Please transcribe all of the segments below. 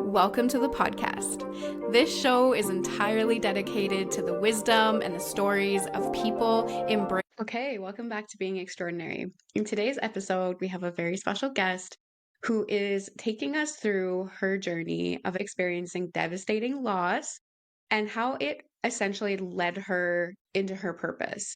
Welcome to the podcast. This show is entirely dedicated to the wisdom and the stories of people embracing. Okay, welcome back to Being Extraordinary. In today's episode, we have a very special guest who is taking us through her journey of experiencing devastating loss and how it essentially led her into her purpose.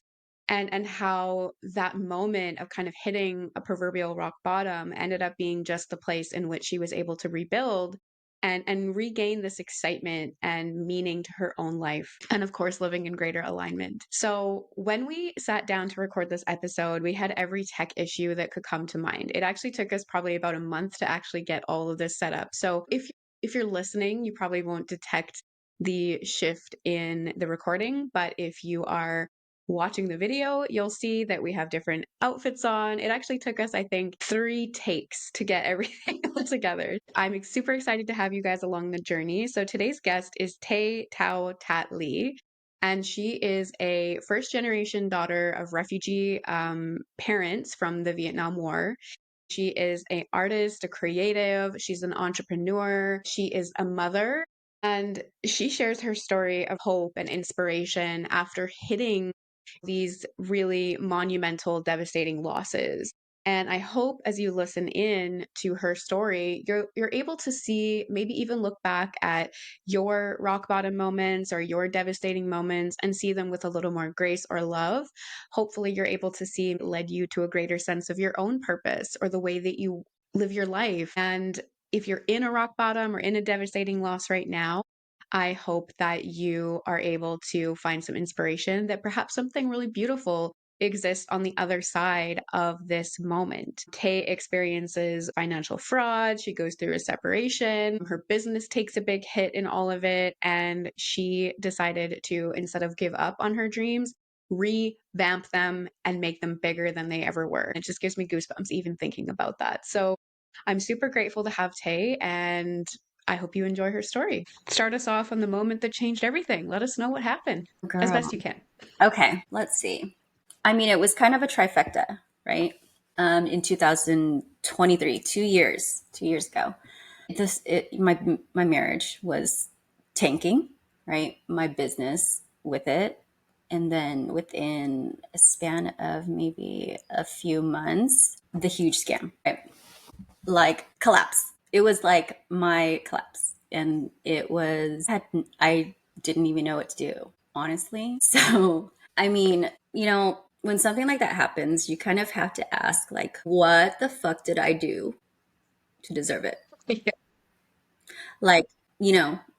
And how that moment of kind of hitting a proverbial rock bottom ended up being just the place in which she was able to rebuild and regain this excitement and meaning to her own life. And of course, living in greater alignment. So when we sat down to record this episode, we had every tech issue that could come to mind. It actually took us probably about a month to actually get all of this set up. So if you're listening, you probably won't detect the shift in the recording, but if you are watching the video, you'll see that we have different outfits on. It actually took us, I think, 3 takes to get everything together. I'm super excited to have you guys along the journey. So today's guest is Tay'sloss, and she is a first-generation daughter of refugee parents from the Vietnam War. She is an artist, a creative. She's an entrepreneur. She is a mother. And she shares her story of hope and inspiration after hitting these really monumental, devastating losses. And I hope as you listen in to her story, you're able to see, maybe even look back at your rock bottom moments or your devastating moments and see them with a little more grace or love. Hopefully you're able to see led you to a greater sense of your own purpose or the way that you live your life. And if you're in a rock bottom or in a devastating loss right now, I hope that you are able to find some inspiration, that perhaps something really beautiful exists on the other side of this moment. Tay experiences financial fraud. She goes through a separation. Her business takes a big hit in all of it. And she decided to, instead of give up on her dreams, revamp them and make them bigger than they ever were. It just gives me goosebumps even thinking about that. So I'm super grateful to have Tay, and I hope you enjoy her story. Start us off on the moment that changed everything. Let us know what happened as best you can. Okay, let's see. I mean, it was kind of a trifecta, right? In 2023, 2 years ago, my marriage was tanking, right? My business with it. And then within a span of maybe a few months, the huge scam, right? Like collapse. It was like my collapse. And I didn't even know what to do, honestly. So, I mean, when something like that happens, you kind of have to ask, like, what the fuck did I do to deserve it? Yeah. Like,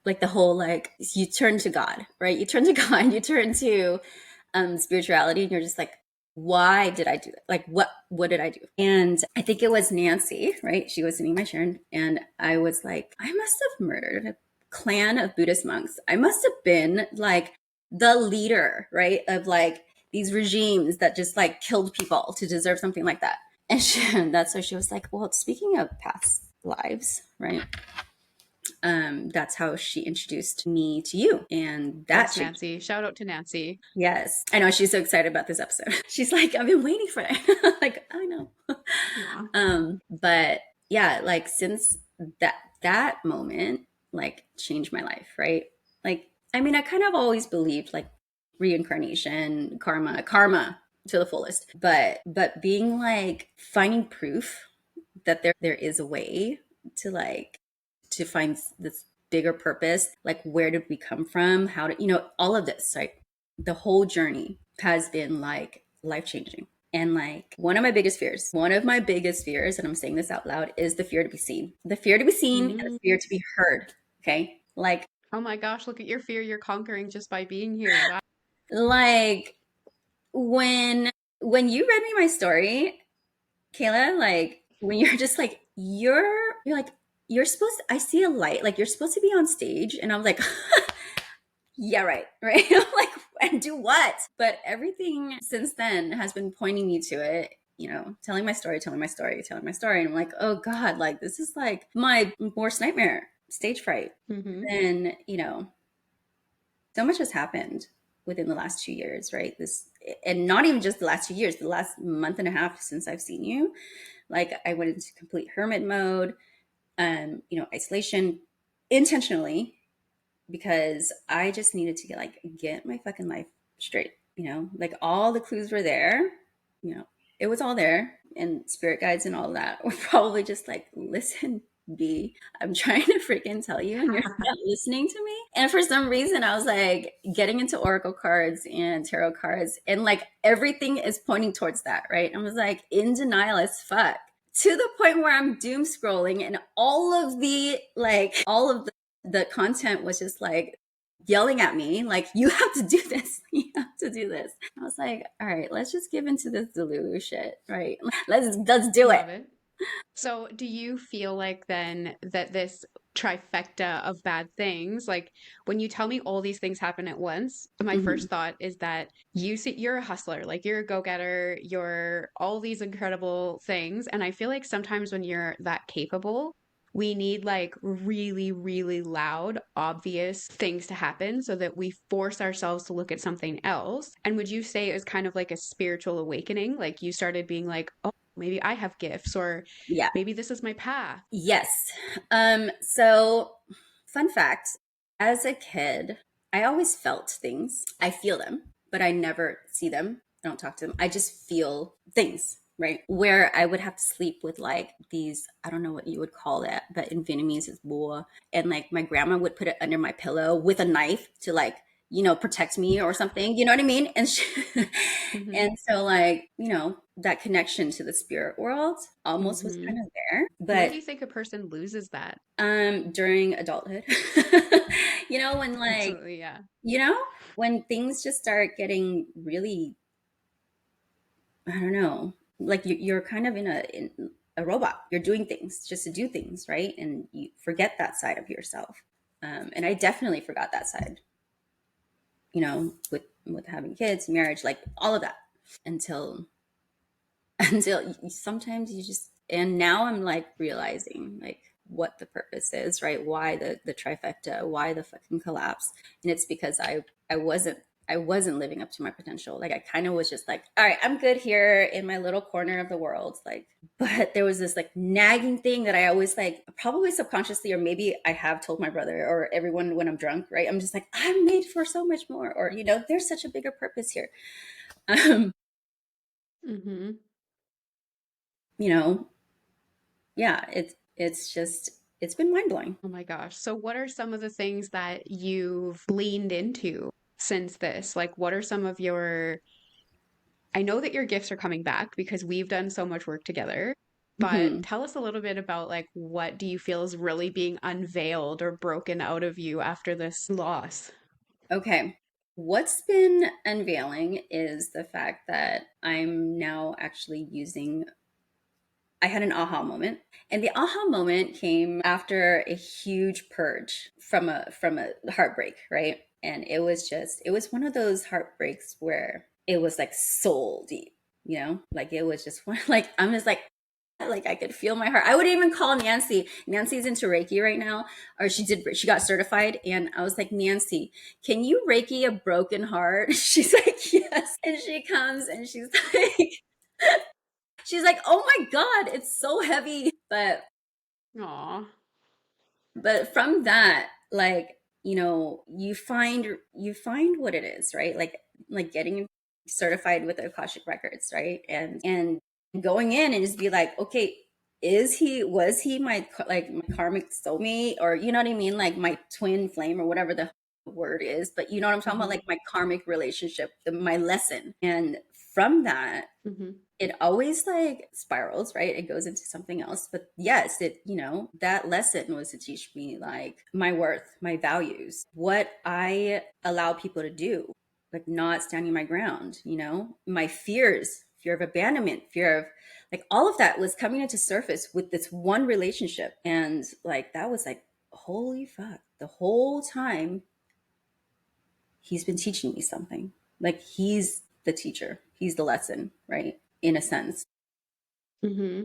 like the whole, like, you turn to God, right? You turn to God, you turn to spirituality, and you're just like, why did I do that? Like, what did I do? And I think it was Nancy, right? She was sitting in my chair, and I was like, I must have murdered a clan of Buddhist monks. I must have been like the leader, right? Of like these regimes that just like killed people to deserve something like that. And that's why she was like, well, speaking of past lives, right? That's how she introduced me to you. And that's Nancy. Shout out to Nancy. Yes. I know she's so excited about this episode. She's like, I've been waiting for it. Like, I know. Yeah. But yeah, like since that moment, like changed my life, right? Like, I mean, I kind of always believed like reincarnation, karma to the fullest. But being like finding proof that there is a way to find this bigger purpose, like where did we come from, how did all of this, like the whole journey has been like life-changing. And like one of my biggest fears, and I'm saying this out loud, is the fear to be seen, and the fear to be heard. Okay, like, oh my gosh, look at your fear you're conquering just by being here. Wow. Like when you read me my story, Kayla, like when you're just like you're like you're supposed to, I see a light, like you're supposed to be on stage, and I was like yeah, right. I'm like, and do what? But everything since then has been pointing me to it, telling my story. And I'm like, oh God, like this is like my worst nightmare, stage fright. Mm-hmm. And, so much has happened within the last 2 years, right? And not even just the last 2 years, the last month and a half since I've seen you. Like I went into complete hermit mode, isolation. intentionally, because I just needed to get my fucking life straight. Like all the clues were there. It was all there, and spirit guides and all of that were probably just like, listen, B, I'm trying to freaking tell you, and you're not listening to me. And for some reason, I was like getting into oracle cards and tarot cards, and like everything is pointing towards that, right? I was like in denial as fuck, to the point where I'm doom scrolling, and all of the content was just like yelling at me, like, you have to do this, you have to do this. I was like, all right, let's just give into this Delulu shit, right? Let's do it. Love it. So, do you feel like then that this trifecta of bad things, like when you tell me all these things happen at once, my Mm-hmm. first thought is that you see you're a hustler, like you're a go-getter, you're all these incredible things. And I feel like sometimes when you're that capable, we need like really, really loud, obvious things to happen so that we force ourselves to look at something else. And would you say it was kind of like a spiritual awakening? Like you started being like, oh, maybe I have gifts, or Yeah. maybe this is my path. Yes. So fun fact, as a kid, I always felt things. I feel them, but I never see them. I don't talk to them. I just feel things, right? Where I would have to sleep with like these, I don't know what you would call that, but in Vietnamese it's boa. And like my grandma would put it under my pillow with a knife to like, protect me or something. You know what I mean? And Hmm. and so like, that connection to the spirit world almost was Hmm. kind of there. When do But you think a person loses that? during adulthood, when like, Absolutely, yeah. you know, when things just start getting really, I don't know, like you're kind of in a robot. You're doing things just to do things, right? And you forget that side of yourself. And I definitely forgot that side, with having kids, marriage, like all of that, until sometimes you just, and now I'm like realizing like what the purpose is, right? Why the trifecta, why the fucking collapse. And it's because I wasn't living up to my potential. Like I kind of was just like, all right, I'm good here in my little corner of the world. Like, but there was this like nagging thing that I always like, probably subconsciously, or maybe I have told my brother or everyone when I'm drunk, right? I'm just like, I'm made for so much more, or there's such a bigger purpose here. Um, Hmm. you know, yeah, it's been mind blowing. Oh my gosh. So, what are some of the things that you've leaned into since this? Like, what are some of your, I know that your gifts are coming back because we've done so much work together, but Hmm. tell us a little bit about like what do you feel is really being unveiled or broken out of you after this loss? Okay. What's been unveiling is the fact that I'm now actually using. I had an aha moment, and the aha moment came after a huge purge from a heartbreak, right? And it was one of those heartbreaks where it was like soul deep, like it was just one, like I'm just like I could feel my heart. I would even call Nancy. Nancy's into Reiki right now, or she got certified, and I was like, Nancy, can you Reiki a broken heart? She's like, yes. And she comes and she's like, oh my God, it's so heavy. Aw. But from that, like, you find what it is, right? Like getting certified with the Akashic records, right? And going in and just be like, okay, was he my karmic soulmate, or you know what I mean, like my twin flame, or whatever the word is, but you know what I'm talking about, Hmm. like my karmic relationship, my lesson. And from that, Hmm. it always like spirals, right? It goes into something else. But yes, that lesson was to teach me like my worth, my values, what I allow people to do, like not standing my ground, my fears, fear of abandonment, fear of, like, all of that was coming into surface with this one relationship. And like, that was like, holy fuck, the whole time he's been teaching me something. Like, he's the teacher, he's the lesson, right? In a sense. Hmm.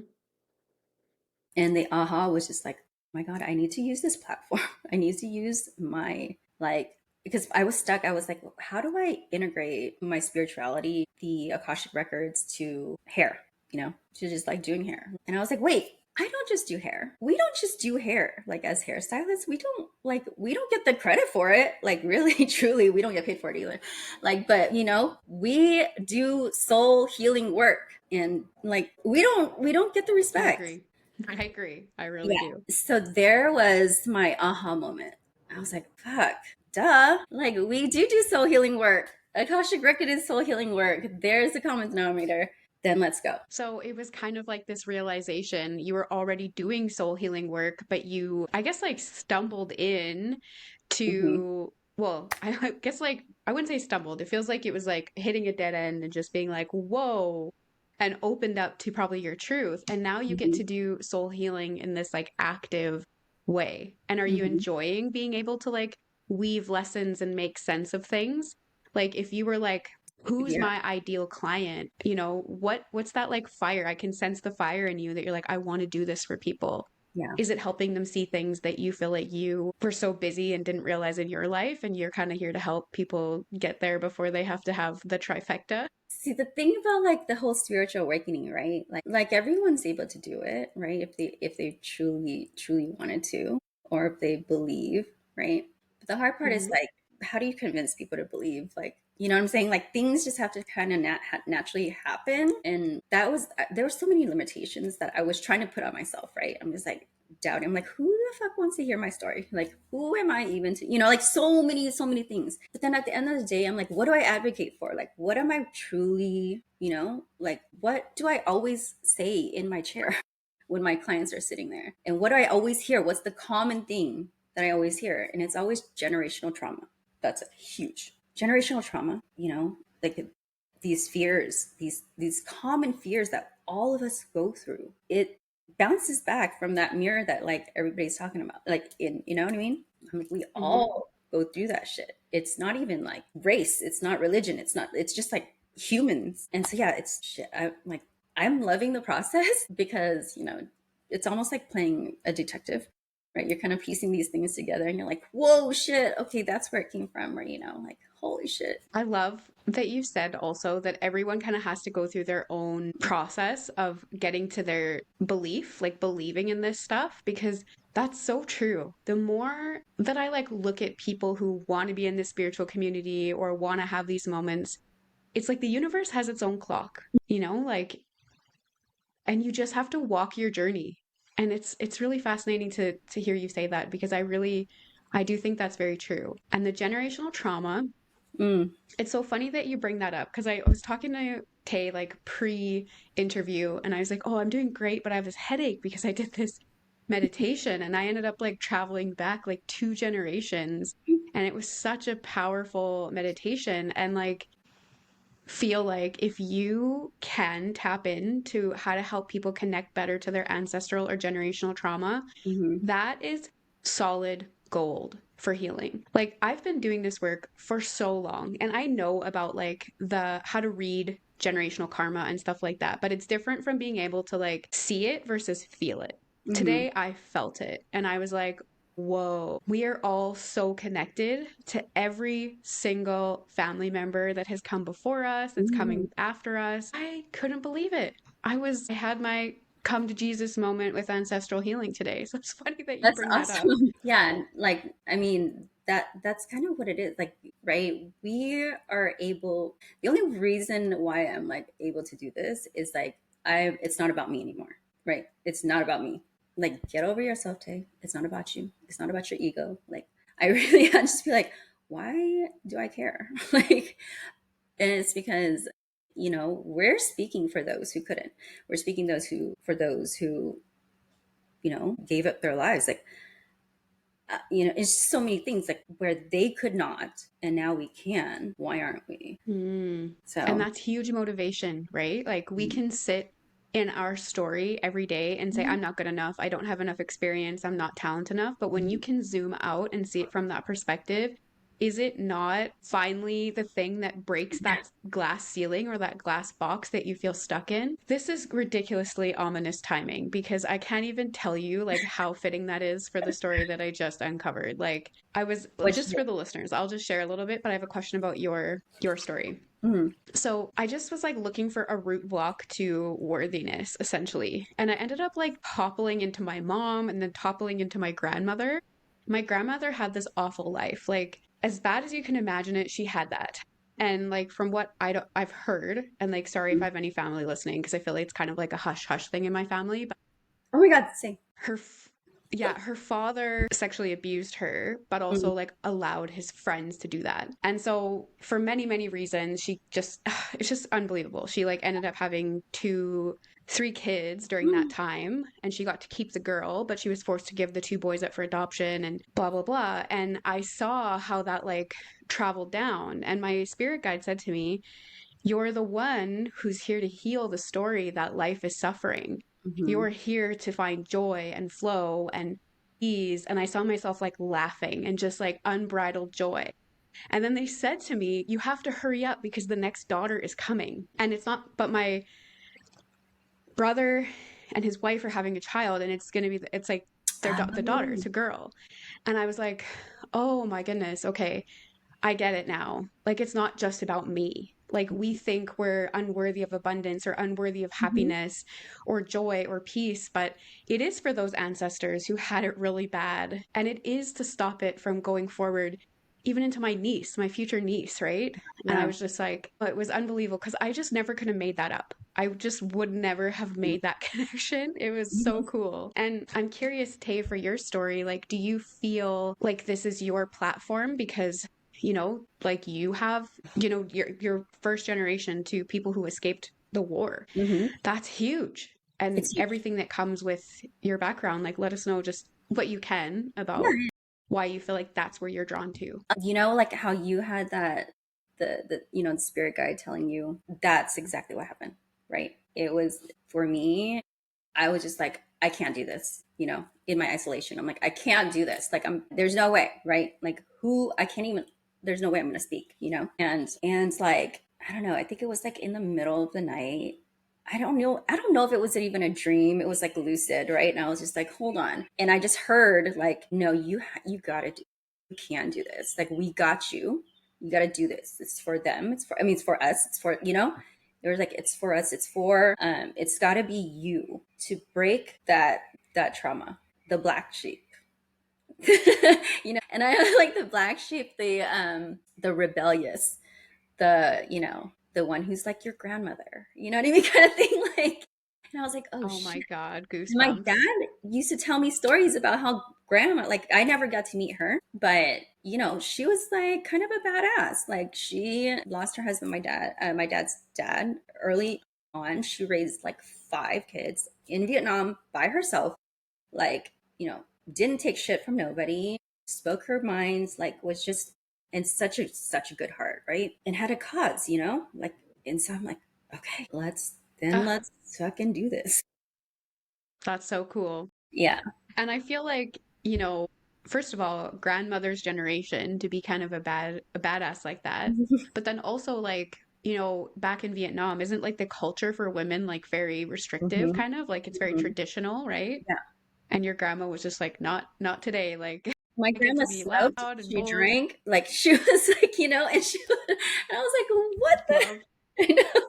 And the aha was just like, oh my God, I need to use this platform. I need to use my, like, because I was stuck. I was like, how do I integrate my spirituality, the Akashic records, to hair, to just like doing hair? And I was like, wait, I don't just do hair. We don't just do hair. Like as hairstylists, we don't get the credit for it. Like really, truly, we don't get paid for it either. Like, but we do soul healing work, and like we don't get the I respect. agree. I agree. I really Yeah. do. So there was my aha moment. I was like, fuck, duh. Like we do soul healing work. Akashic Record is soul healing work. There's the common denominator. Then let's go. So it was kind of like this realization you were already doing soul healing work, but you, I guess, like stumbled in Hmm. to, well, I guess like, I wouldn't say stumbled. It feels like it was like hitting a dead end and just being like, whoa, and opened up to probably your truth. And now you get Hmm. to do soul healing in this like active way. And are you Hmm. enjoying being able to like weave lessons and make sense of things? Like if you were like, who's Yeah. my ideal client, what's that like fire? I can sense the fire in you that you're like, I want to do this for people. Yeah. Is it helping them see things that you feel like you were so busy and didn't realize in your life, and you're kind of here to help people get there before they have to have the trifecta? See, the thing about like the whole spiritual awakening, right? Like everyone's able to do it, right? If they truly wanted to, or if they believe, right? But the hard part is Hmm. like, how do you convince people to believe? Like, you know what I'm saying? Like things just have to kind of naturally happen, and that was there were so many limitations that I was trying to put on myself, right? I'm just like doubting. I'm like, who the fuck wants to hear my story? Like, who am I even to, like so many things. But then at the end of the day, I'm like, what do I advocate for? Like, what am I truly, like, what do I always say in my chair when my clients are sitting there? And what do I always hear? What's the common thing that I always hear? And it's always generational trauma. That's huge. Generational trauma, like these fears, these common fears that all of us go through. It bounces back from that mirror that like everybody's talking about. Like you know what I mean? I'm like, we Hmm. all go through that shit. It's not even like race, it's not religion, it's just like humans. And so yeah, it's shit. I'm loving the process because, it's almost like playing a detective, right? You're kind of piecing these things together and you're like, whoa, shit, okay, that's where it came from, or like, holy shit. I love that you said also that everyone kind of has to go through their own process of getting to their belief, like believing in this stuff, because that's so true. The more that I like look at people who want to be in this spiritual community or want to have these moments, it's like the universe has its own clock, like, and you just have to walk your journey. And it's really fascinating to hear you say that, because I do think that's very true. And the generational trauma, Mm, it's so funny that you bring that up, because I was talking to Tay like pre-interview, and I was like, "Oh, I'm doing great, but I have this headache because I did this meditation and I ended up like traveling back like 2 generations, and it was such a powerful meditation, and like feel like if you can tap into how to help people connect better to their ancestral or generational trauma, hmm. that is solid gold for healing. Like I've been doing this work for so long, and I know about like the how to read generational karma and stuff like that, but it's different from being able to like see it versus feel it. Hmm. Today I felt it and I was like, whoa, we are all so connected to every single family member that has come before us, that's Hmm. coming after us. I couldn't believe it. I had my come to Jesus moment with ancestral healing today. So it's funny that you That's bring that up. awesome. Yeah, and like I mean that's kind of what it is. Like, right? We are able. The only reason why I'm like able to do this is like it's not about me anymore. Right? It's not about me. Like, get over yourself, Tay. It's not about you. It's not about your ego. Like, I really I just be like, why do I care? Like, and it's because we're speaking for those who couldn't. We're speaking those who for those who gave up their lives. Like, it's just so many things like where they could not and now we can. Why aren't we? Mm. And So that's huge motivation, right? Like we can sit in our story every day and say, mhm, I'm not good enough. I don't have enough experience. I'm not talented enough. But when you mhm, can zoom out and see it from that perspective, is it not finally the thing that breaks that glass ceiling or that glass box that you feel stuck in? This is ridiculously ominous timing because I can't even tell you like how fitting that is for the story that I just uncovered. Like I was Which, just for the listeners, I'll just share a little bit, but I have a question about your story. mhm. So I just was like looking for a root block to worthiness, essentially. And I ended up like toppling into my mom and then toppling into my grandmother. My grandmother had this awful life. Like, as bad as you can imagine it, she had that. And like from what I've heard, and like sorry if I have any family listening, because I feel like it's kind of like a hush hush thing in my family, but Oh my God, same. her yeah, her father sexually abused her, but Mm, also like allowed his friends to do that. And so for many, many reasons, she just it's just unbelievable. She like ended up having three kids during that time, and she got to keep the girl, but she was forced to give the two boys up for adoption and blah blah blah. And I saw how that like traveled down, and my spirit guide said to me, you're the one who's here to heal the story that life is suffering. mhm. You're here to find joy and flow and ease. And I saw myself like laughing and just like unbridled joy. And then they said to me, you have to hurry up because the next daughter is coming. And it's not, but my brother and his wife are having a child, and it's going to be, it's like the daughter, Oh, it's a girl. And I was like, oh my goodness, okay. I get it now. Like, it's not just about me. Like, we think we're unworthy of abundance or unworthy of mhm. happiness or joy or peace, but it is for those ancestors who had it really bad. And it is to stop it from going forward, even into my niece, my future niece, right? And I Yeah. was just like, oh, it was unbelievable because I just never could have made that up. I just would never have made that connection. It was so Mhm. cool. And I'm curious, Tay, for your story, like, do you feel like this is your platform because like you have, you're first generation to people who escaped the war. Mhm. That's huge. And It's huge. everything that comes with your background, like let us know just what you can about Yeah. why you feel like that's where you're drawn to. Like how you had that, the spirit guide telling you that's exactly what happened, right? It was for me, I was just like, I can't do this, in my isolation. I'm like, I can't do this. Like, there's no way, right? Like, I can't even, there's no way I'm going to speak, and like, I don't know. I think it was like in the middle of the night. I don't know. I don't know if it was even a dream. It was like lucid, right? And I was just like, hold on. And I just heard like, no, you got to do, you can do this. Like, we got you. You got to do this. It's for them. It's for us. It's for, they were like, it's for us. It's got to be you to break that trauma, the black sheep. And I like the black sheep, the rebellious, the one who's like your grandmother, you know what I mean? Kind of thing. Like, and I was like, oh Oh my shit. God, My goosebumps. dad used to tell me stories about how grandma, like, I never got to meet her, but she was like kind of a badass. Like, she lost her husband, my dad's dad, early on. She raised like 5 kids in Vietnam by herself. Like, didn't take shit from nobody, spoke her minds, like, was just in such a good heart, right? And had a cause, like, and so I'm like, okay, Ah, let's fucking do this. that's so cool. Yeah. And I feel like, first of all, grandmother's generation to be kind of a badass like that. But then also like, back in Vietnam, isn't like the culture for women like very restrictive Hmm. kind of like it's very Hmm. traditional, right? Yeah. And your grandma was just like, not today. Like My I get grandma to be smoked, loud and she bold. drank, like, she was like, and and I was like, what Love. the?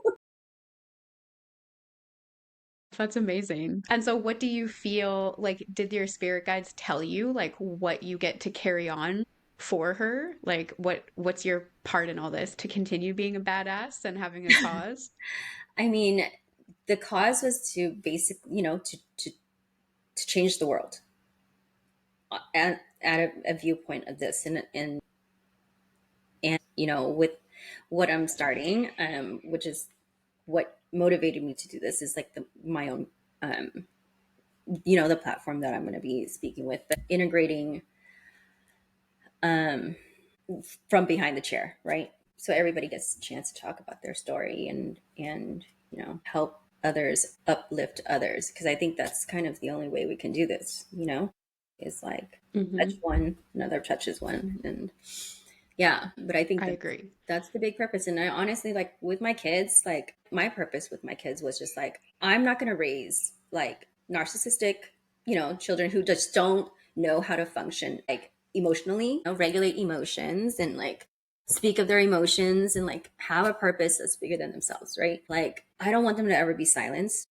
That's amazing. And so what do you feel like did your spirit guides tell you like what you get to carry on for her? Like what's your part in all this to continue being a badass and having a cause? I mean, the cause was to basically, to change the world at a viewpoint of this, and with what I'm starting, which is what motivated me to do this, is like my own, um, the platform that I'm going to be speaking with, but integrating, um, from behind the chair, right? So everybody gets a chance to talk about their story, and help others, uplift others, because I think that's kind of the only way we can do this, is like touch Hmm. one, another touches one, and Yeah, but I think I that's agree. that's the big purpose. And I honestly, like with my kids, like my purpose with my kids was just like I'm not going to raise like narcissistic, children who just don't know how to function like emotionally, regulate emotions and like speak of their emotions and like have a purpose that's bigger than themselves, right? Like I don't want them to ever be silenced.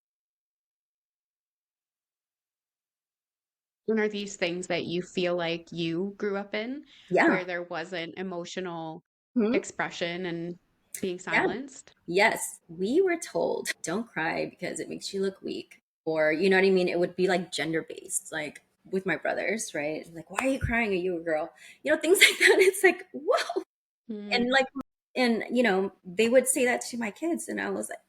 And are these things that you feel like you grew up in Yeah. where there wasn't emotional Mhm. expression and being Yeah. silenced? Yes, we were told don't cry because it makes you look weak. Or, you know what I mean? It would be like gender based, like with my brothers, right? Like, why are you crying? Are you a girl? Things like that. It's like, whoa. And Mm, like, and, they would say that to my kids. And I was like,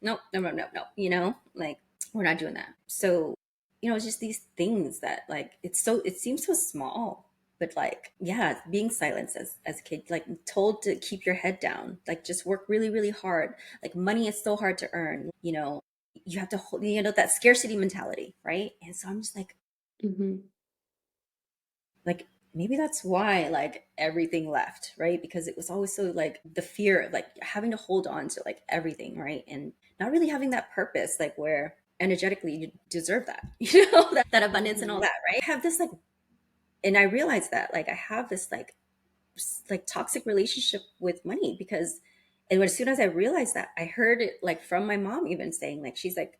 no, no, no, no, no, like, we're not doing that. So, it's just these things that like, it seems so small but like yeah being silenced as a kid like told to keep your head down like just work really really hard like money is so hard to earn you have to hold that scarcity mentality right and so I'm just mhm. like maybe that's why like everything left right because it was always so like the fear of like having to hold on to like everything right and not really having that purpose like where energetically you deserve that that abundance and all Mhm. that right I have this like and I realized that like I have this like toxic relationship with money because and as soon as I realized that I heard it like from my mom even saying like she's like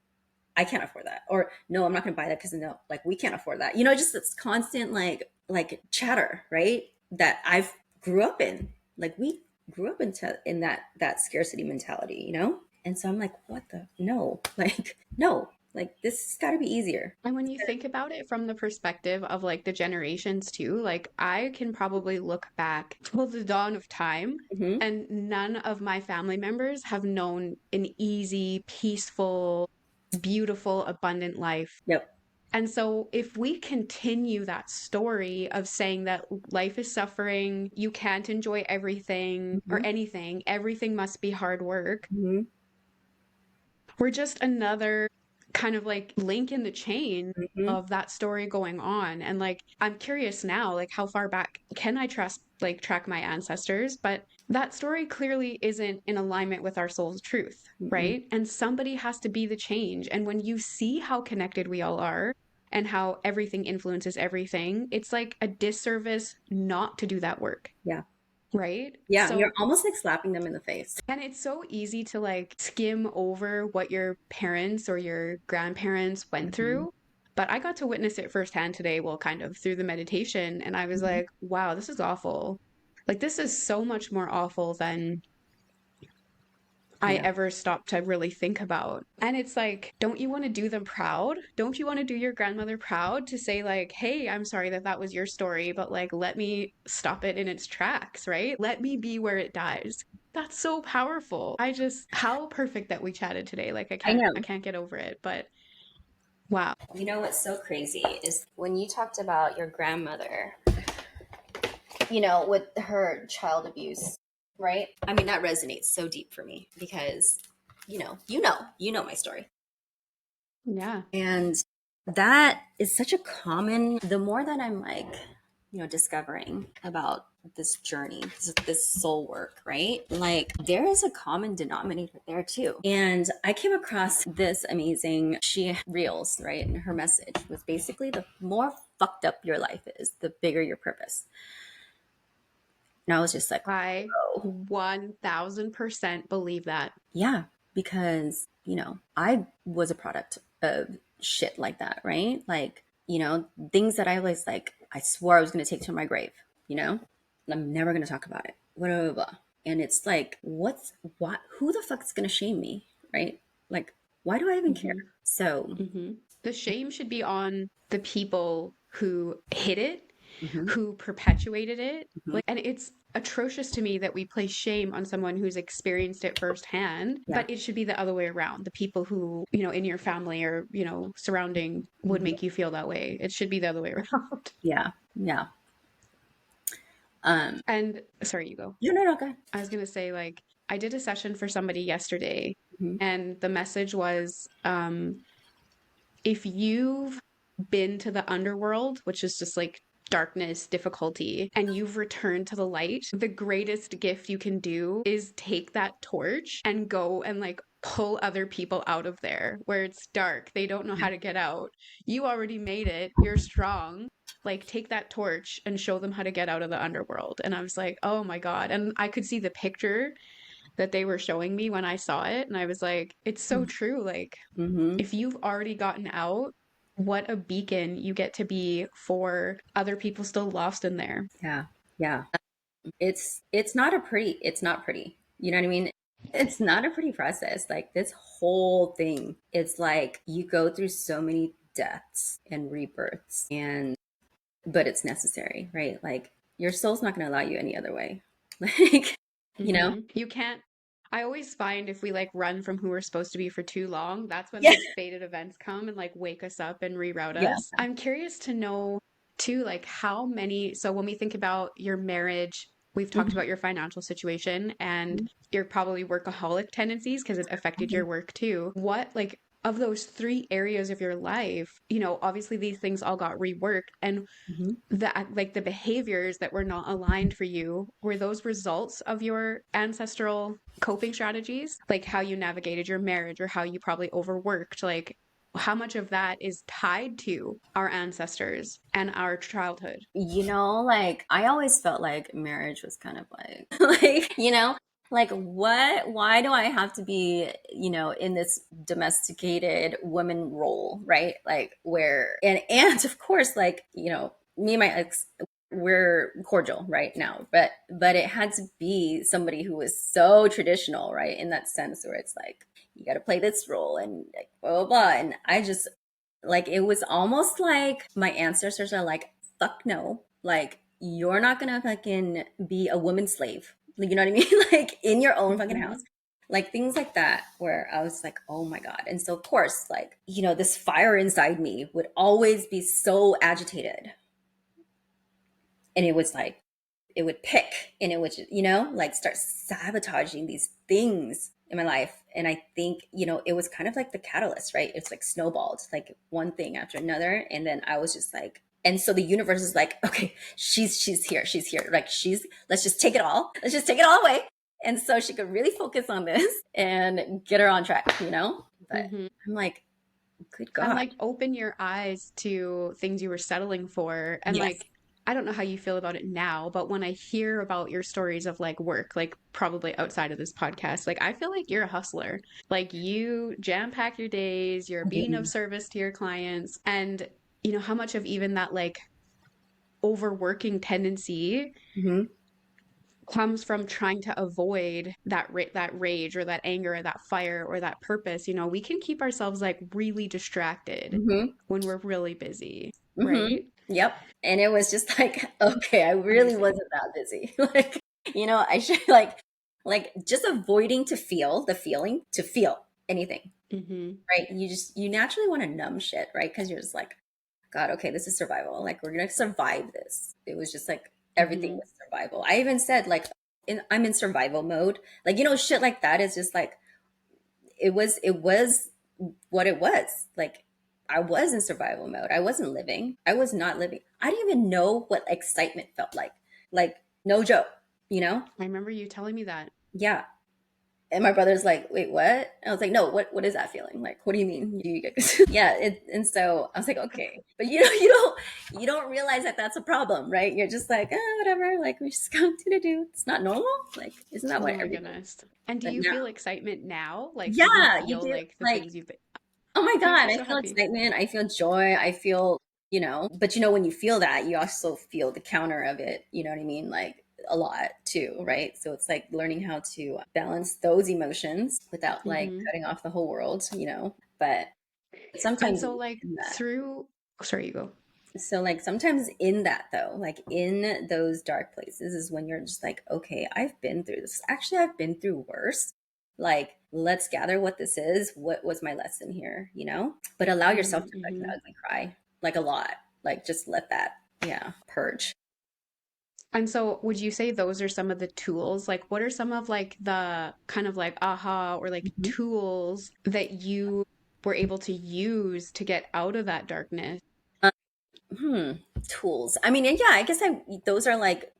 I can't afford that or no I'm not going to buy that because no like we can't afford that just this constant like chatter right that I've grew up in like we grew up in that scarcity mentality and so I'm like what the no like no like this has got to be easier. And when you think about it from the perspective of like the generations too, like I can probably look back till the dawn of time, Hmm. and none of my family members have known an easy, peaceful, beautiful, abundant life. Yep. And so, if we continue that story of saying that life is suffering, you can't enjoy everything or Hmm. anything, everything must be hard work, Hmm. we're just another kind of like link in the chain Hmm. of that story going on. And like, I'm curious now, like, how far back can I trust, like, track my ancestors? But that story clearly isn't in alignment with our soul's truth, Hmm. right? And somebody has to be the change. And when you see how connected we all are, and how everything influences everything, it's like a disservice not to do that work, Yeah. right? Yeah, you're So almost like slapping them in the face. and it's so easy to like skim over what your parents or your grandparents went Mhm, through. But I got to witness it firsthand today, well, kind of through the meditation. And I was mhm. like, wow, this is awful. Like, this is so much more awful than I Yeah. ever stopped to really think about. And it's like, don't you want to do them proud? Don't you want to do your grandmother proud to say, like, hey, I'm sorry that that was your story, but like, let me stop it in its tracks, right? Let me be where it dies. That's so powerful. I just, how perfect that we chatted today. Like, I I know. can't get over it, but wow. You know what's so crazy is when you talked about your grandmother, with her child abuse, right? I mean, that resonates so deep for me because, you know my story. Yeah. And that is such a common, the more that I'm like, discovering about this journey, this soul work, right? Like there is a common denominator there too. And I came across this amazing, she reels, right? And her message was basically the more fucked up your life is, the bigger your purpose. And I was just like, I oh, 1000% believe that. yeah, because, I was a product of shit like that, right? Like, things that I was like, I swore I was going to take to my grave, and I'm never going to talk about it, blah, blah, blah, blah. And it's like, who the fuck's going to shame me, right? Like, why do I even care? Hmm. So, Hmm. The shame should be on the people who hid it, mhm, who perpetuated it. mhm, Like, and it's atrocious to me that we place shame on someone who's experienced it firsthand, yeah, but it should be the other way around. The people who, in your family or, surrounding would mhm, make you feel that way. It should be the other way around. yeah, yeah. Um, And sorry, you go. no, no, no, go ahead. I was going to say, like, I did a session for somebody yesterday, Mhm, and the message was, if you've been to the underworld, which is just like darkness, difficulty, and you've returned to the light, the greatest gift you can do is take that torch and go and like pull other people out of there where it's dark. They don't know how to get out. You already made it. You're strong. Like, take that torch and show them how to get out of the underworld. And I was like, oh my God. And I could see the picture that they were showing me when I saw it. And I was like, it's so true. Like, Mm-hmm. if you've already gotten out, what a beacon you get to be for other people still lost in there. Yeah. Yeah. It's not a pretty, it's not pretty. You know what I mean? It's not a pretty process. Like this whole thing, it's like you go through so many deaths and rebirths and but it's necessary, right? Like your soul's not going to allow you any other way. Like, you know? You can't. I always find if we like run from who we're supposed to be for too long, that's when Yeah. these fated events come and like wake us up and reroute Yeah. us. I'm curious to know too, like how many. So when we think about your marriage, we've talked Mhm. about your financial situation and your probably workaholic tendencies because it affected Mhm. your work too. What, like, of those three areas of your life, obviously these things all got reworked, and Mhm. the behaviors that were not aligned for you, were those results of your ancestral coping strategies, like how you navigated your marriage or how you probably overworked? Like, how much of that is tied to our ancestors and our childhood? Like I always felt like marriage was kind of like like, like why do I have to be, in this domesticated woman role, right? Like where and of course like, me and my ex we're cordial right now, but it had to be somebody who was so traditional, right? In that sense where it's like you got to play this role and like blah blah blah. And I just like it was almost like my ancestors are like, fuck no. Like you're not gonna fucking be a woman slave. Like, you know what I mean? Like in your own fucking house. Hmm. Like things like that where I was like, oh my God. And so of course, like, this fire inside me would always be so agitated. And it was like it would pick and it would like start sabotaging these things in my life. And I think it was kind of like the catalyst, right? It's like snowballed, like one thing after another. And then I was just like, and so the universe is like, okay, she's here, like let's just take it all, away, and so she could really focus on this and get her on track. But Hmm. I'm like, good And God. like open your eyes to things you were settling for. And Yes. like, I don't know how you feel about it now, but when I hear about your stories of like work, like probably outside of this podcast, like I feel like you're a hustler. Like, you jam pack your days, you're being of Mhm. service to your clients. And how much of even that like overworking tendency Mhm. comes from trying to avoid that rage or that anger or that fire or that purpose. We can keep ourselves like really distracted Mhm. when we're really busy, Mm-hmm. right? Yep. And it was just like, okay, I really Amazing. wasn't that busy. Like, I should like just avoiding to feel the feeling, to feel anything, Hmm. right? You naturally want to numb shit, right? Because you're just like, God, okay, this is survival. Like, we're gonna survive this. It was just like everything Hmm. was survival. I even said like, I'm in survival mode. Like, shit like that is just like it was what it was. Like I was in survival mode. I wasn't living. I was not living. I didn't even know what excitement felt like. Like no joke, you know? I remember you telling me that. Yeah. And my brother's like, wait, what? I was like, no, what is that feeling? Like, what do you mean? You get yeah. And so I was like, okay, but you don't realize that that's a problem, right? You're just like, whatever. Like we just come to do. It's not normal. Like, isn't that Oh what my everybody? goodness. And do But you now, feel excitement now? Like, do you yeah, you feel do. like the Like, things you've been, oh my makes God, me I so feel happy. excitement. I feel joy. I feel, but when you feel that, you also feel the counter of it. You know what I mean? Like a lot too, right? So it's like learning how to balance those emotions without like Hmm. cutting off the whole world. But And sometimes so like in that, through, sorry, you go. so like sometimes in that though, like in those dark places is when you're just like, okay, I've been through this. Actually, I've been through worse. Like, let's gather what this is. What was my lesson here, But allow yourself to fucking Hmm. ugly cry. Like a lot. Like just let that, yeah, purge. And so would you say those are some of the tools? Like, what are some of like the kind of like aha or like Mhm. tools that you were able to use to get out of that darkness? Hmm, tools. I mean, and yeah, I guess those are like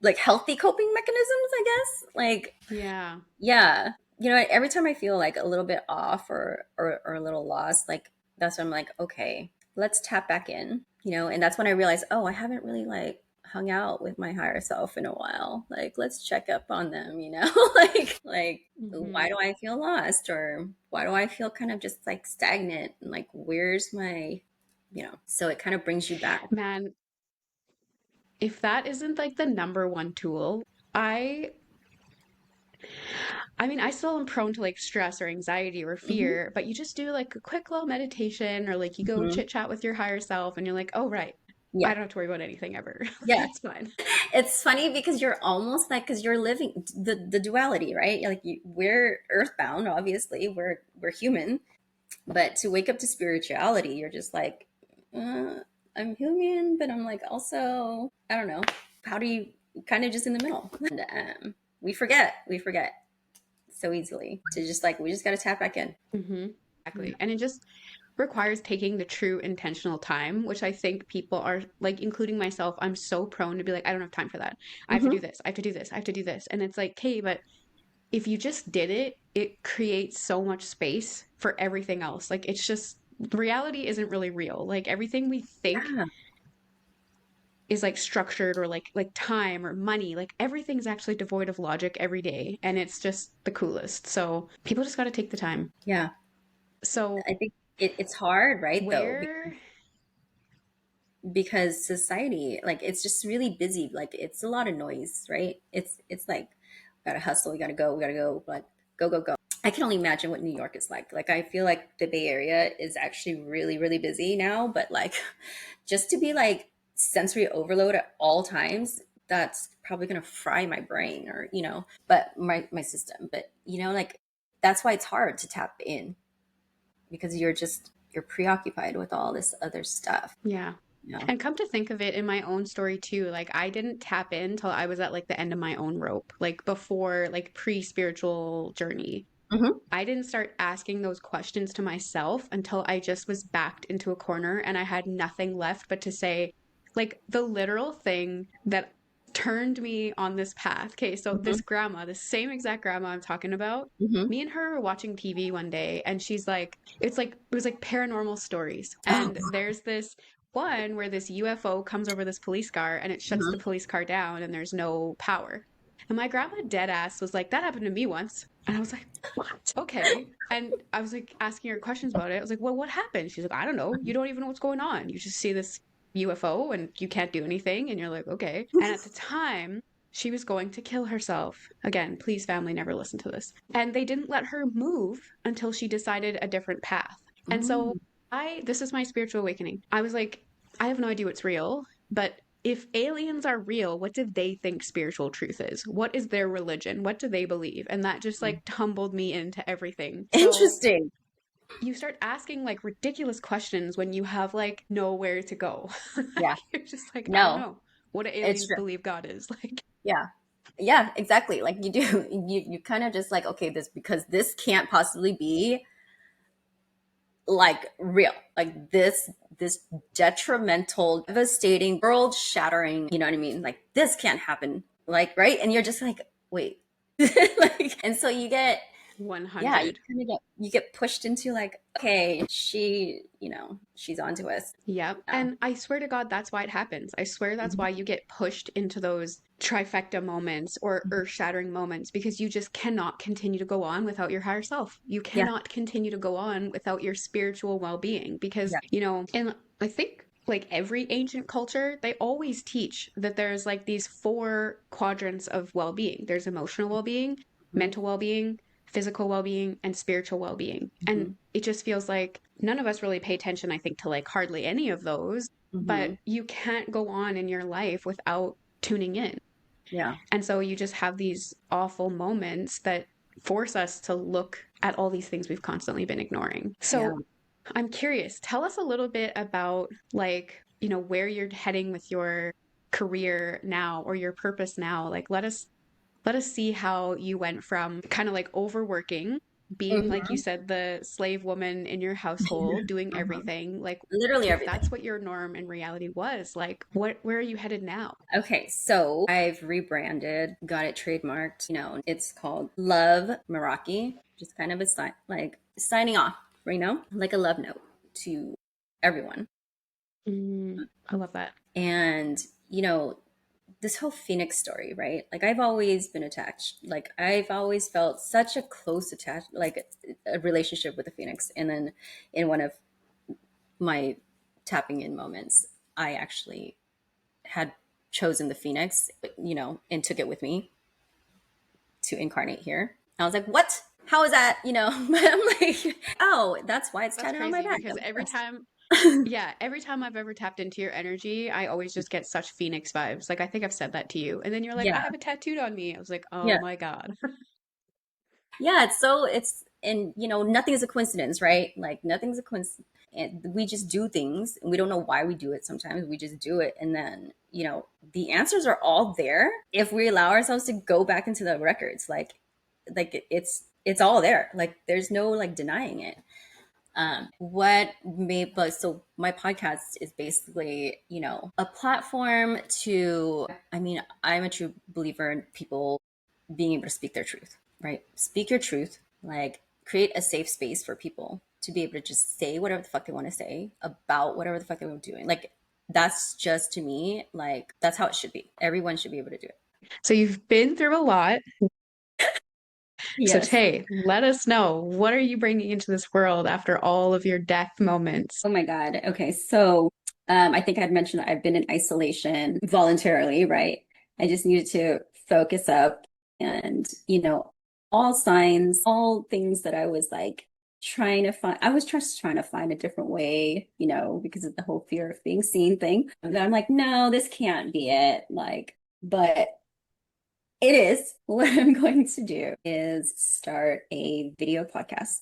like healthy coping mechanisms, I guess. Like, Yeah. yeah, every time I feel like a little bit off or a little lost, like that's when I'm like, okay, let's tap back in, and that's when I realize, oh, I haven't really like hung out with my higher self in a while. Like, let's check up on them, like why Hmm. do I feel lost, or why do I feel kind of just like stagnant, and like where's my, so it kind of brings you back. Man, if that isn't like the number one tool, I I mean, I still am prone to like stress or anxiety or Hmm. fear, but you just do like a quick little meditation or like you go Hmm. chit chat with your higher self and you're like, oh, right, I Yeah. don't have to worry about anything ever. Yeah. It's fine. It's funny because you're almost like, because you're living the duality, right? Like we're earthbound, obviously, we're human, but to wake up to spirituality, you're just like, uh, I'm human, but I'm like also, I don't know, how do you, kind of just in the middle. And we forget so easily to just like, we just got to tap back in. Hmm. Yeah. Exactly. And it just requires taking the true intentional time, which I think people are like, including myself, I'm so prone to be like, I don't have time for that. I have to do Hmm. this. I have to do this. I have to do this. And it's like, okay, but if you just did it, it creates so much space for everything else. Like it's just reality isn't really real. Like everything we think Yeah. is like structured or like time or money. Like everything's actually devoid of logic every day and it's just the coolest. So people just got to take the time. Yeah. So I think it's hard, right, though, where because society, like, it's just really busy, like it's a lot of noise, right? It's like, gotta hustle, we gotta go, like, go go go. I can only imagine what New York is like I feel like the Bay Area is actually really really busy now, but like just to be like sensory overload at all times, that's probably gonna fry my brain, or but my system, but like that's why it's hard to tap in, because you're preoccupied with all this other stuff. yeah. Yeah. And come to think of it in my own story too, like I didn't tap in till I was at like the end of my own rope, like before like pre-spiritual journey. Hmm. I didn't start asking those questions to myself until I just was backed into a corner and I had nothing left but to say, like, the literal thing that turned me on this path. Okay, so Hmm. this grandma, the same exact grandma I'm talking about, Hmm. me and her were watching TV one day and she's like, it was like paranormal stories. Oh. And there's this one where this UFO comes over this police car and it shuts the Hmm. police car down and there's no power. And my grandma dead ass was like, that happened to me once. And I was like, what? Okay. And I was like asking her questions about it. I was like, well, what happened? She's like, I don't know. You don't even know what's going on. You just see this UFO and you can't do anything. And you're like, okay. And at the time, she was going to kill herself. Again, please, family, never listen to this. And they didn't let her move until she decided a different path. And so Mm. this is my spiritual awakening. I was like, I have no idea what's real, but if aliens are real, what do they think spiritual truth is? What is their religion? What do they believe? And that just like tumbled me into everything. So Interesting. you start asking like ridiculous questions when you have like nowhere to go. Yeah. You're just like, I don't No, know. What do it's aliens true. believe God is? Like, Yeah. Yeah, exactly. Like you do, you kind of just like, okay, this, because this can't possibly be like real. Like this detrimental, devastating, world shattering, you know what I mean? Like this can't happen. Like, right? And you're just like, wait. Like, and so you get, yeah, you 100. kind of get pushed into like, okay, she's onto us. Yep. Yeah. And I swear to God, that's why it happens. I swear that's Mhm. why you get pushed into those trifecta moments or earth shattering moments because you just cannot continue to go on without your higher self. You Yeah. cannot continue to go on without your spiritual well being because, Yeah. and I think like every ancient culture, they always teach that there's like these four quadrants of well being there's emotional well being, Mhm. mental well being, physical well-being and spiritual well-being. And Mhm. it just feels like none of us really pay attention, I think, to like hardly any of those, but Mhm. you can't go on in your life without tuning in. Yeah. And so you just have these awful moments that force us to look at all these things we've constantly been ignoring. Yeah. So I'm curious, tell us a little bit about like, where you're heading with your career now or your purpose now. Like let us see how you went from kind of like overworking being, like you Mhm. said, the slave woman in your household, doing Mhm. everything. Like, Literally if that's everything. what your norm and reality was, like, where are you headed now? Okay, so I've rebranded, got it trademarked. It's called Love Meraki, just kind of a like signing off, like a love note to everyone. I love that. And, you know, this whole Phoenix story, right? Like I've always been attached. Like I've always felt such a close attach, like a relationship with the Phoenix. And then in one of my tapping in moments, I actually had chosen the Phoenix, and took it with me to incarnate here. I was like, what? How is that? But I'm like, oh, that's why it's That's tatted on my crazy back. because Of every course. time, yeah, every time I've ever tapped into your energy, I always just get such Phoenix vibes. Like, I think I've said that to you. And then you're like, I Yeah. have it tattooed on me. I was like, oh Yeah. my God. Yeah. And nothing is a coincidence, right? Like nothing's a coincidence. And we just do things and we don't know why we do it. Sometimes we just do it. And then, the answers are all there if we allow ourselves to go back into the records. It's all there. Like there's no like denying it. What made but so my podcast is basically a platform to, I'm a true believer in people being able to speak their truth, right? Speak your truth, like create a safe space for people to be able to just say whatever the fuck they want to say about whatever the fuck they were doing. Like that's just, to me, like that's how it should be. Everyone should be able to do it. So you've been through a lot. So Yes. Tay, let us know, what are you bringing into this world after all of your death moments? Oh my God. Okay. So I think I'd mentioned that I've been in isolation voluntarily, right? I just needed to focus up and, all signs, all things that I was like trying to find. I was just trying to find a different way, because of the whole fear of being seen thing. And then I'm like, no, this can't be it. Like, but it is. What I'm going to do is start a video podcast.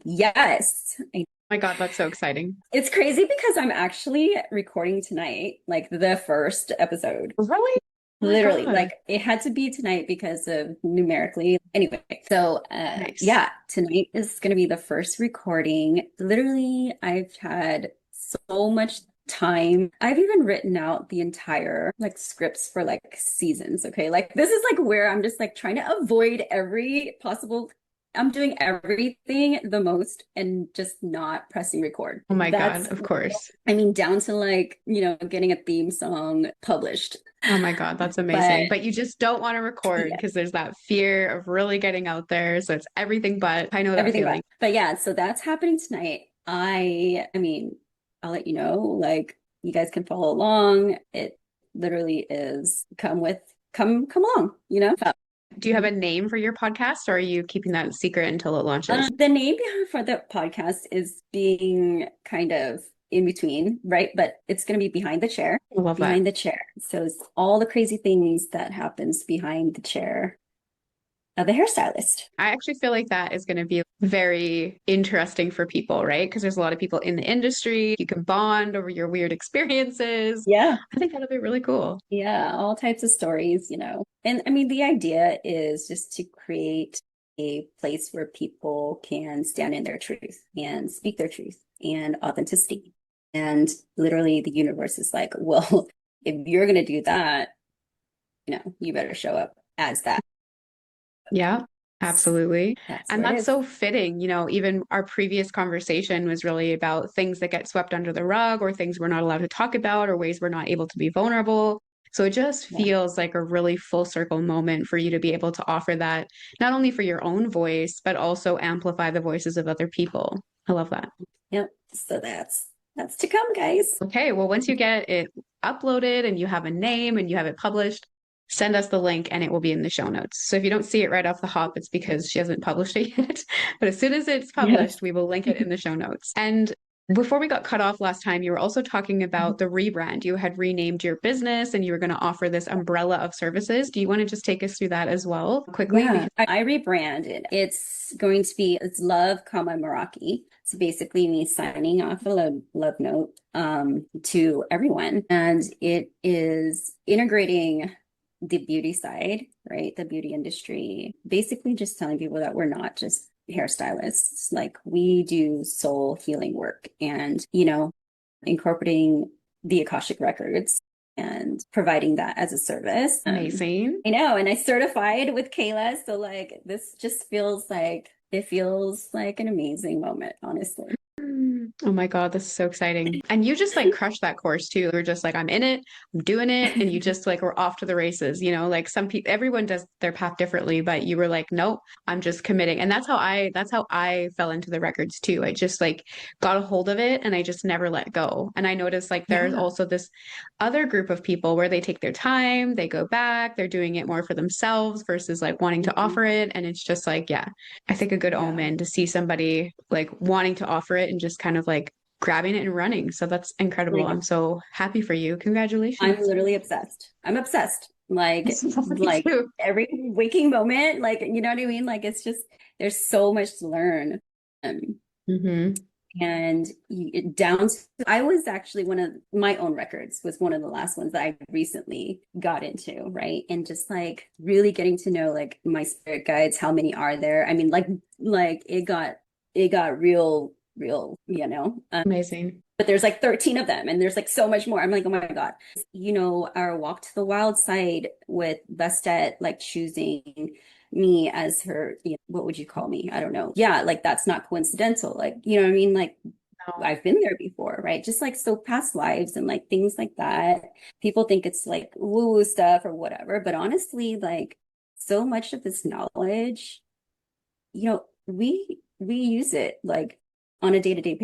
Yes, Oh my God, that's so exciting. it's crazy because I'm actually recording tonight, like the first episode. Really? Oh my Literally, God. like it had to be tonight because of numerically. Anyway, so Nice. yeah, tonight is going to be the first recording. Literally, I've had so much time. I've even written out the entire like scripts for like seasons. Okay, like this is like where I'm just like trying to avoid every possible. I'm doing everything the most and just not pressing record. Oh my God, That's, of course. down to like, getting a theme song published. Oh my God, that's But amazing. But you just don't want to record yeah, because there's that fear of really getting out there. So it's everything but. I know that everything feeling. but yeah, so that's happening tonight. I mean, I'll let you know, like you guys can follow along. It literally is come along, Do you have a name for your podcast or are you keeping that secret until it launches? The name for the podcast is being kind of in between, right? But it's going to be behind the chair, I love that. behind the chair. So it's all the crazy things that happens behind the chair of a hairstylist. I actually feel like that is going to be very interesting for people, right? Because there's a lot of people in the industry. You can bond over your weird experiences. Yeah. I think that'll be really cool. Yeah, all types of stories, And I mean, the idea is just to create a place where people can stand in their truth and speak their truth and authenticity. And literally, the universe is like, well, if you're going to do that, you better show up as that. Yeah, absolutely. That's And where it that's is. so fitting. Even our previous conversation was really about things that get swept under the rug or things we're not allowed to talk about or ways we're not able to be vulnerable. So it just Yeah. feels like a really full circle moment for you to be able to offer that, not only for your own voice, but also amplify the voices of other people. I love that. Yep. So that's to come, guys. Okay, well, once you get it uploaded and you have a name and you have it published, send us the link and it will be in the show notes. So if you don't see it right off the hop, it's because she hasn't published it yet. But as soon as it's Yes. published, we will link it in the show notes. And before we got cut off last time, you were also talking about the rebrand. You had renamed your business and you were going to offer this umbrella of services. Do you want to just take us through that as well quickly? Yeah, I rebranded. It's love, comma Meraki. So basically me signing off a love note to everyone. And it is integrating the beauty side, right? The beauty industry. Basically just telling people that we're not just hairstylists. Like we do soul healing work and, you know, incorporating the Akashic records and providing that as a service. Amazing. I know, and I certified with Kayla, so like this just feels like it feels like an amazing moment, honestly. Oh my God, this is so exciting. And you just like crushed that course too. You're just like, I'm in it, I'm doing it. And you just like were off to the races, you know, like some people, everyone does their path differently, but you were like, nope, I'm just committing. And that's how I fell into the records too. I just like got a hold of it and I just never let go. And I noticed like there's Yeah. also this other group of people where they take their time, they go back, they're doing it more for themselves versus like wanting to Mhm. offer it. And it's just like, yeah, I think a good Yeah. omen to see somebody like wanting to offer it and just kind of like grabbing it and running. So that's incredible. Like I'm so happy for you. I'm Congratulations. literally obsessed. I'm obsessed. Me Like too. every waking moment, like you know what I mean? Like it's just there's so much to learn. Um, Hmm. and down to, I was actually one of my own records was one of the last ones that I recently got into, right? And just like really getting to know like my spirit guides, how many are there? I mean, like it got real, you know. Amazing. But there's like 13 of them and there's like so much more. I'm like, oh my God. You know, our walk to the wild side with Bastet like choosing me as her, you know, what would you call me? I don't know. Yeah, like that's not coincidental. Like, you know what I mean? Like No. I've been there before, right? Just like so past lives and like things like that. People think it's like woo-woo stuff or whatever, but honestly, like so much of this knowledge, you know, we use it like on a day-to-day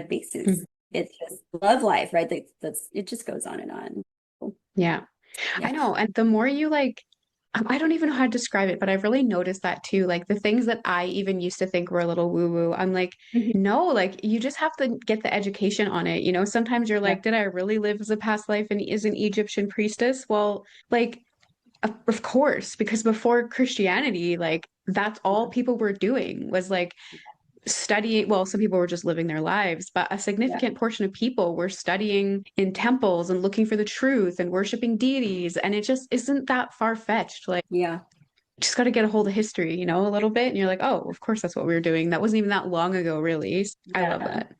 basis. Mhm. It's just love life, right? That's it just goes on and on. Yeah, I Yeah. know. And the more you like, I don't even know how to describe it, but I've really noticed that too. Like the things that I even used to think were a little woo-woo, I'm like, Mhm. no, like you just have to get the education on it. You know, sometimes you're Yeah. like, did I really live as a past life and as an Egyptian priestess? Well, like of course, because before Christianity, like that's all Yeah. people were doing was like studying. Well, some people were just living their lives, but a Yeah. significant portion of people were studying in temples and looking for the truth and worshiping deities. And it just isn't that far-fetched. Like, Yeah. just got to get a hold of history, you know, a little bit. And you're like, oh, of course, that's what we were doing. That wasn't even that long ago, really. I love Yeah. that.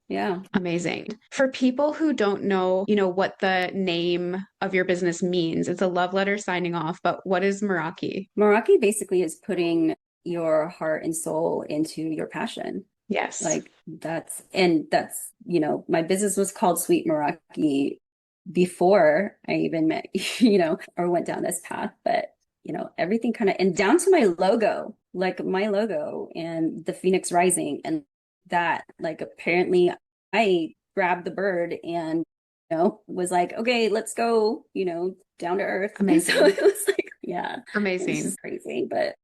Yeah. Amazing. For people who don't know, you know, what the name of your business means, it's a love letter signing off, but what is Meraki? Meraki basically is putting your heart and soul into your passion. Yes. Like that's, you know, my business was called Sweet Meraki before I even met, you know, or went down this path. But, you know, everything kind of, and down to my logo, like my logo and the Phoenix Rising and that, like apparently I grabbed the bird and, you know, was like, okay, let's go, you know, down to earth. And so Amazing. it was like, yeah, it was Amazing. just crazy. But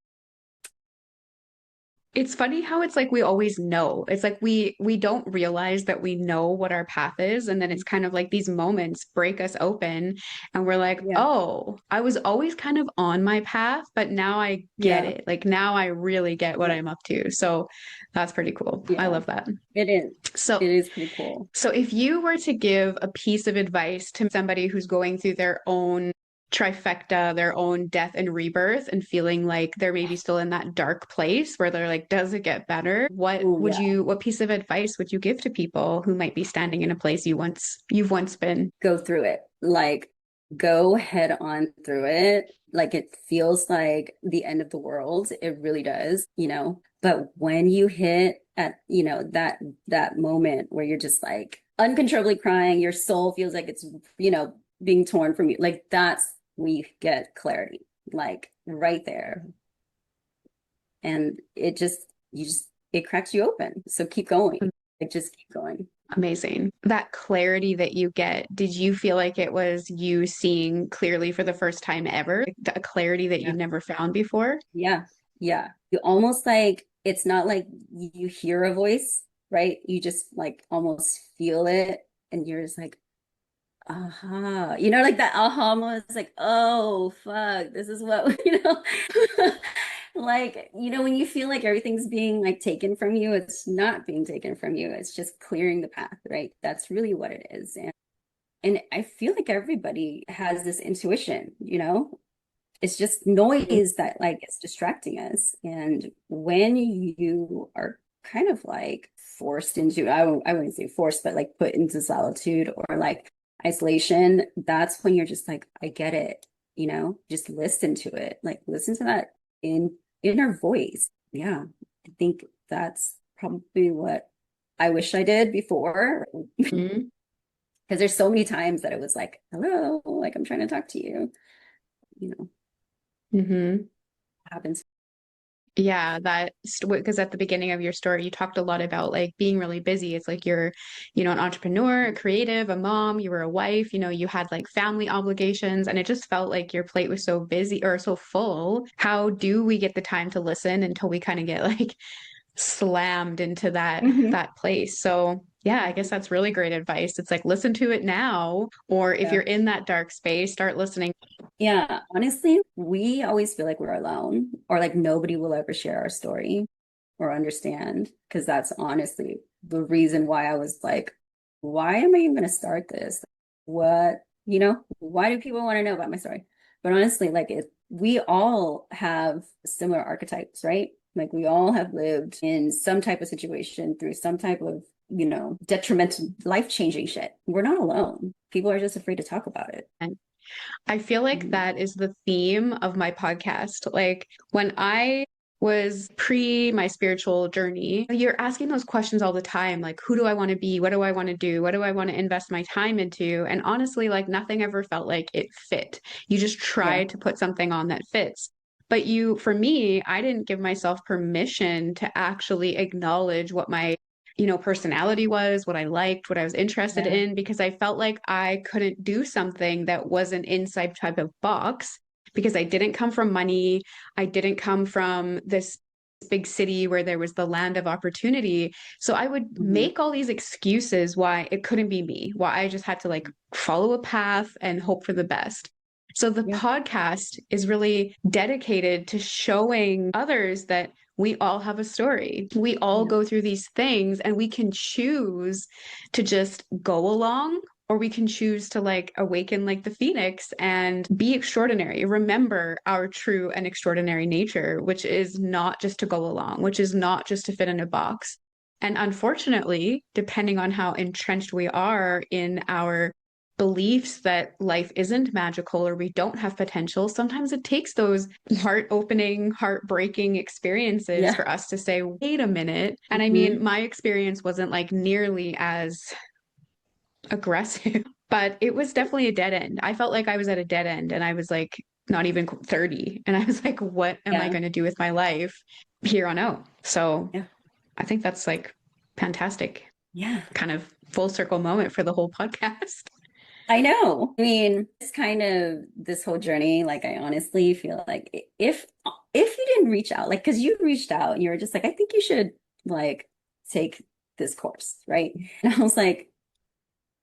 It's funny how it's like we always know. It's like we don't realize that we know what our path is, and then it's kind of like these moments break us open and we're like, yeah, "Oh, I was always kind of on my path, but now I get yeah, it. Like now I really get what yeah, I'm up to." So that's pretty cool. I yeah, love that. it is. So It is pretty cool. So if you were to give a piece of advice to somebody who's going through their own trifecta, their own death and rebirth, and feeling like they're maybe still in that dark place where they're like, does it get better? Oh, yeah. What piece of advice would you give to people who might be standing in a place you've once been? Go through it. Like, go head on through it. Like, it feels like the end of the world. It really does, you know. But when you hit at, you know, that moment where you're just like uncontrollably crying, your soul feels like it's, you know, being torn from you. Like, that's when you get clarity. Like, right there. And it just, you just, it cracks you open. So keep going. Like, just keep going. Amazing. That clarity that you get, did you feel like it was you seeing clearly for the first time ever? Like, a clarity that Yeah. you'd never found before? Yeah, yeah. You almost like it's not like you hear a voice, right? You just like almost feel it and you're just like, aha. You know, like that aha moment is like, oh fuck, this is what, you know. Like, you know, when you feel like everything's being like taken from you, it's not being taken from you. It's just clearing the path, right? That's really what it is. And I feel like everybody has this intuition, you know? it's just noise that like is distracting us. And when you are kind of like forced into, I wouldn't say forced, but like put into solitude or like isolation, that's when you're just like, I get it, just listen to it, like listen to that inner voice. Yeah, I think that's probably what I wish I did before. Mhm. Because there's so many times that it was like, hello, like I'm trying to talk to you, you know, Mhm. happens. Yeah, that because at the beginning of your story, you talked a lot about like being really busy. It's like you're, an entrepreneur, a creative, a mom, you were a wife, you had like family obligations, and it just felt like your plate was so busy or so full. How do we get the time to listen until we kind of get like slammed into that Mhm. that place? So yeah, I guess that's really great advice. It's like listen to it now, or if Yeah. you're in that dark space, start listening. Yeah, honestly, we always feel like we're alone or like nobody will ever share our story or understand. Because that's honestly the reason why I was like, why am I even going to start this? Why do people want to know about my story? But honestly, like we all have similar archetypes, right? Like we all have lived in some type of situation through some type of, detrimental, life-changing shit. We're not alone. People are just afraid to talk about it. I feel like Mhm. that is the theme of my podcast. Like when I was pre my spiritual journey, you're asking those questions all the time. Like, who do I want to be? What do I want to do? What do I want to invest my time into? And honestly, like nothing ever felt like it fit. You just Yeah. try to put something on that fits. But for me, I didn't give myself permission to actually acknowledge what my personality was, what I liked, what I was interested Yeah. in, because I felt like I couldn't do something that wasn't inside type of box because I didn't come from money. I didn't come from this big city where there was the land of opportunity. So I would Hmm. make all these excuses why it couldn't be me, why I just had to like follow a path and hope for the best. So the Yeah. podcast is really dedicated to showing others that we all have a story. We all Yeah. go through these things and we can choose to just go along, or we can choose to like awaken like the phoenix and be extraordinary. Remember our true and extraordinary nature, which is not just to go along, which is not just to fit in a box. And unfortunately, depending on how entrenched we are in our beliefs that life isn't magical or we don't have potential, sometimes it takes those heart opening, heartbreaking experiences Yeah. for us to say, wait a minute. And I mean, Hmm. my experience wasn't like nearly as aggressive, but it was definitely a dead end. I felt like I was at a dead end and I was like not even 30. And I was like, what am I Yeah. going to do with my life here on out? So Yeah. I think that's like fantastic, Yeah. kind of full circle moment for the whole podcast. I know. I mean, it's kind of this whole journey. Like, I honestly feel like if you didn't reach out, like, because you reached out and you were just like, I think you should like take this course, right? And I was like,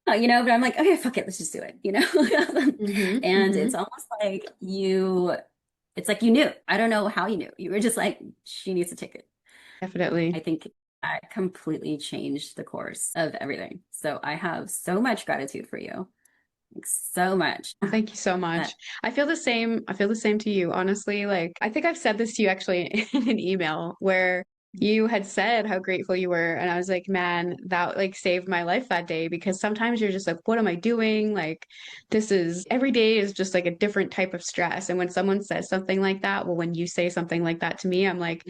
oh, but I'm like, okay, fuck it, let's just do it. Hmm. And Hmm. it's almost like it's like you knew. I don't know how you knew. You were just like, she needs to take it. I Definitely. think that completely changed the course of everything. So I have so much gratitude for you. Like, so much. Well, thank you so much. That I feel the same. I feel the same to you, honestly. Like, I think I've said this to you actually in an email where you had said how grateful you were. And I was like, man, that like saved my life that day because sometimes you're just like, what am I doing? Like, every day is just like a different type of stress. And when someone says something like that, well, when you say something like that to me, I'm like,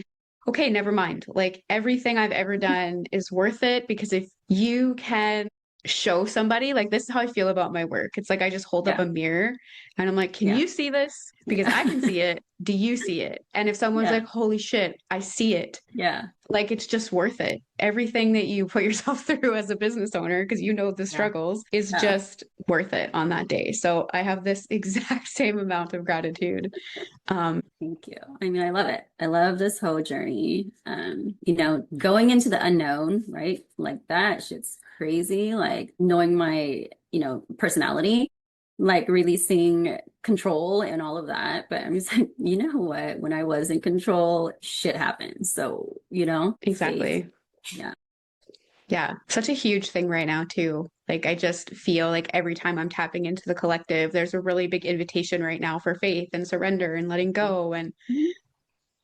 okay, never mind. Like, everything I've ever done is worth it because if you can show somebody, like this is how I feel about my work. It's like I just hold up yeah, a mirror and I'm like, can yeah, you see this? Because I can yeah. see it. Do you see it? And if someone's Yeah, like, holy shit, I see it, yeah, like it's just worth it. Everything that you put yourself through as a business owner, because you know the yeah, struggles, is yeah. just worth it on that day. So I have this exact same amount of gratitude. Thank you. I mean, I love it. I love this whole journey. Going into the unknown, right? Like that shit's crazy. Like knowing my, personality, like releasing control and all of that. But I'm just like, you know what? When I was in control, shit happened. So, faith. Exactly. Yeah. Yeah, such a huge thing right now too. Like I just feel like every time I'm tapping into the collective, there's a really big invitation right now for faith and surrender and letting go and Mhm.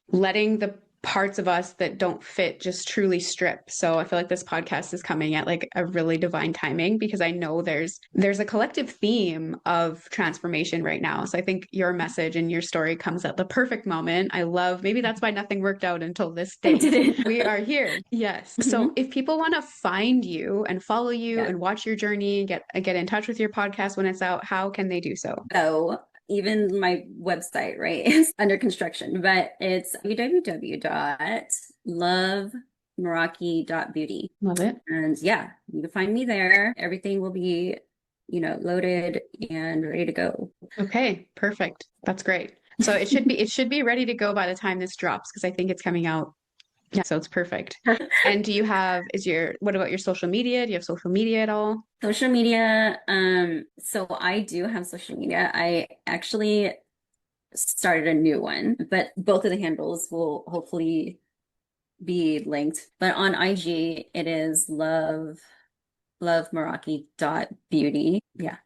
letting the parts of us that don't fit just truly strip. So I feel like this podcast is coming at like a really divine timing because I know there's a collective theme of transformation right now. So I think your message and your story comes at the perfect moment. I love, maybe that's why nothing worked out until this I date. didn't. We are here. Yes. So Mhm. if people want to find you and follow you Yeah. and watch your journey, get in touch with your podcast when it's out, how can they do so? So even my website, right, is under construction, but it's www.lovemeraki.beauty. Love it. And yeah, you can find me there. Everything will be, loaded and ready to go. Okay, perfect. That's great. So it should be ready to go by the time this drops because I think it's coming out. Yeah, so it's perfect. And do you have what about your social media? Do you have social media at all? Social media. So I do have social media. I actually started a new one, but both of the handles will hopefully be linked. But on IG, it is lovemeraki.beauty. Yeah.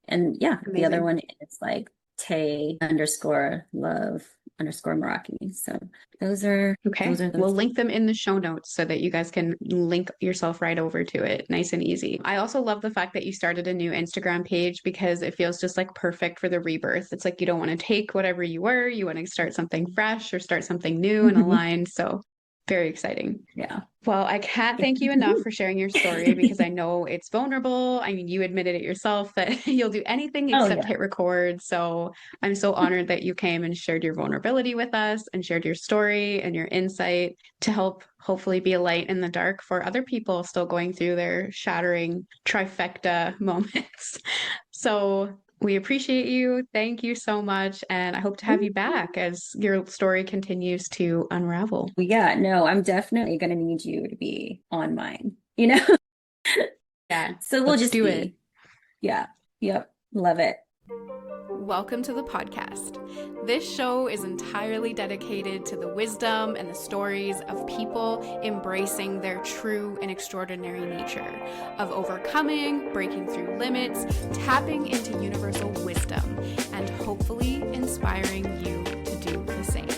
And yeah, the other Amazing. one is like Tay_love_Meraki. So those are Okay. those are We'll those. link them in the show notes so that you guys can link yourself right over to it. Nice and easy. I also love the fact that you started a new Instagram page because it feels just like perfect for the rebirth. It's like you don't want to take whatever you were, you want to start something fresh or start something new and Mhm. aligned. So very exciting. Yeah. Well, I can't thank you enough for sharing your story because I know it's vulnerable. I mean, you admitted it yourself that you'll do anything Oh except yeah. hit record. So I'm so honored that you came and shared your vulnerability with us and shared your story and your insight to help hopefully be a light in the dark for other people still going through their shattering trifecta moments. So we appreciate you. Thank you so much. And I hope to have you back as your story continues to unravel. Yeah, no, I'm definitely gonna need you to be on mine, you know? Yeah, So we'll let's just do it. see. Yeah. Yep. Love it. Welcome to the podcast. This show is entirely dedicated to the wisdom and the stories of people embracing their true and extraordinary nature, of overcoming, breaking through limits, tapping into universal wisdom, and hopefully inspiring you to do the same.